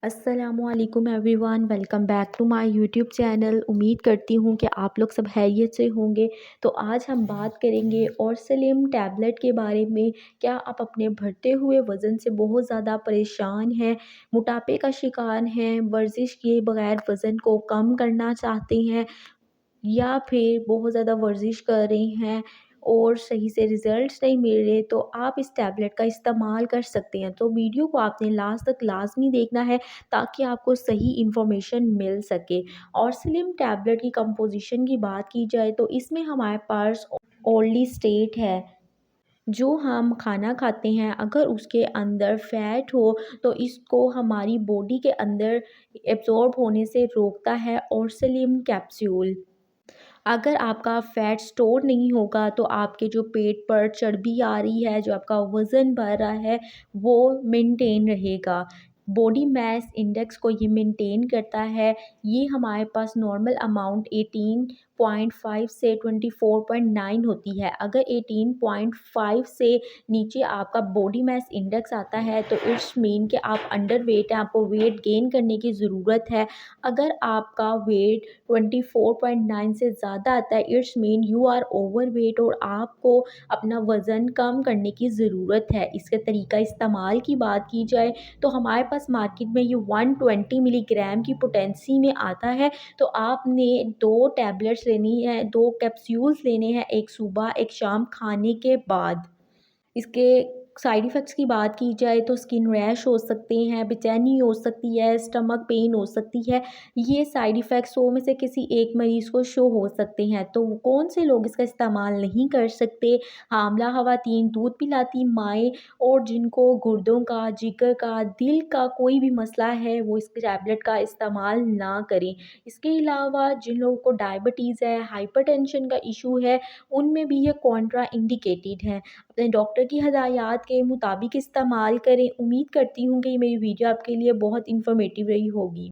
अस्सलामुअलैकुम everyone, welcome back to my YouTube channel. उम्मीद करती हूँ कि आप लोग सब खैरियत से होंगे। तो आज हम बात करेंगे और स्लिम टैबलेट के बारे में। क्या आप अपने बढ़ते हुए वज़न से बहुत ज़्यादा परेशान हैं, मोटापे का शिकार हैं, वर्जिश किए बगैर वज़न को कम करना चाहते हैं, या फिर बहुत ज़्यादा वर्जिश कर रहे हैं और सही से रिज़ल्ट्स नहीं मिल रहे, तो आप इस टैबलेट का इस्तेमाल कर सकते हैं। तो वीडियो को आपने लास्ट तक लाज़मी देखना है ताकि आपको सही इन्फॉर्मेशन मिल सके। और स्लिम टैबलेट की कंपोज़िशन की बात की जाए तो इसमें हमारे पास ओनली स्टेट है। जो हम खाना खाते हैं अगर उसके अंदर फ़ैट हो तो इसको हमारी बॉडी के अंदर एब्ज़ॉर्ब होने से रोकता है। और स्लिम कैप्सूल, अगर आपका फ़ैट स्टोर नहीं होगा तो आपके जो पेट पर चर्बी आ रही है, जो आपका वज़न बढ़ रहा है, वो मेंटेन रहेगा। बॉडी मास इंडेक्स को ये मेंटेन करता है। ये हमारे पास नॉर्मल अमाउंट 18.5 से 24.9 होती है। अगर 18.5 से नीचे आपका बॉडी मास इंडेक्स आता है तो इट्स मीन कि आप अंडर वेट हैं, आपको वेट गेन करने की ज़रूरत है। अगर आपका वेट 24.9 से ज़्यादा आता है, it's mean you are overweight और आपको अपना वज़न कम करने की ज़रूरत है। इसके तरीका इस्तेमाल की बात की जाए तो हमारे पास मार्केट में ये 120 मिलीग्राम की पोटेंसी में आता है। तो आपने 2 टैबलेट्स लेनी है, 2 कैप्सूल्स लेने हैं, एक सुबह एक शाम खाने के बाद। इसके साइड इफ़ेक्ट्स की बात की जाए तो स्किन रैश हो सकते हैं, बेचैनी हो सकती है, स्टमक पेन हो सकती है। ये साइड इफ़ेक्ट्स 100 में से किसी एक मरीज़ को शो हो सकते हैं। तो कौन से लोग इसका इस्तेमाल नहीं कर सकते? हामला ख़वातीन, दूध पिलाती माएँ और जिनको गुर्दों का, जिगर का, दिल का कोई भी मसला है, वो इस टैबलेट का इस्तेमाल ना करें। इसके अलावा जिन लोगों को डायबिटीज़ है, हाइपरटेंशन का इशू है, उनमें भी ये कॉन्ट्रा इंडिकेटेड है। अपने डॉक्टर की हदायत के मुताबिक इस्तेमाल करें। उम्मीद करती हूँ कि ये मेरी वीडियो आपके लिए बहुत इन्फॉर्मेटिव रही होगी।